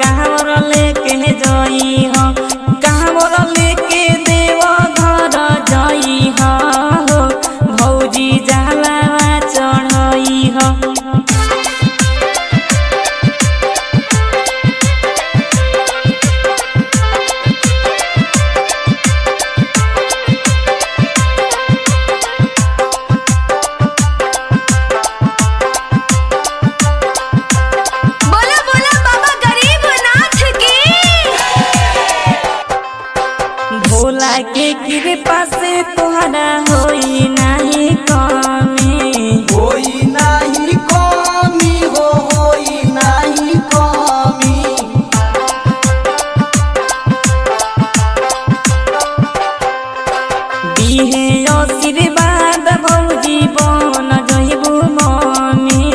कांवर लेके जई हो, कांवर लेके देव घर जई हो, भौजी जलावा चढ़ई हो। भोला के कृपा से तोहरा होई नाही कमी, होई नाही कमी हो, होई नाही कमी। दिहे आशीर्वाद भौजी बन जइबू मम्मी,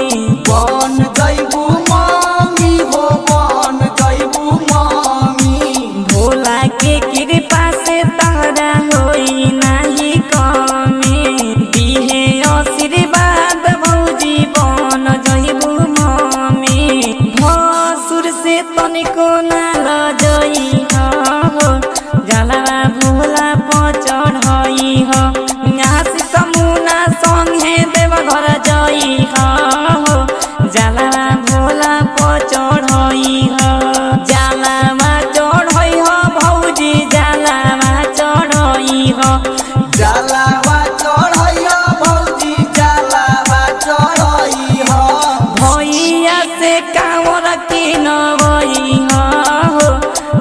बन जइबू मम्मी हो, बन जइबू मम्मी। भोला के कृपा से तोहरा होई नाही कमी, दिहे आशीर्वाद भौजी बन जइबू मम्मी। भसुर से तनिको ना लजई हो, जलवा भोला पर चढ़ई हो। आशीष मुना संगे देव घर जई हो, जलवा भोला पर चढ़ई हो। जलवा चढ़ई हो भौजी, जलवा चढ़ई हो। जलावा चढ़ई हो भौजी, जलावा चढ़ई हो। भैया से कांवर किनबई हो,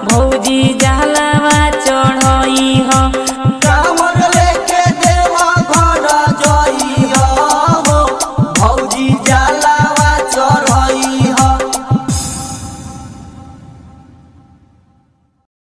भौजी जला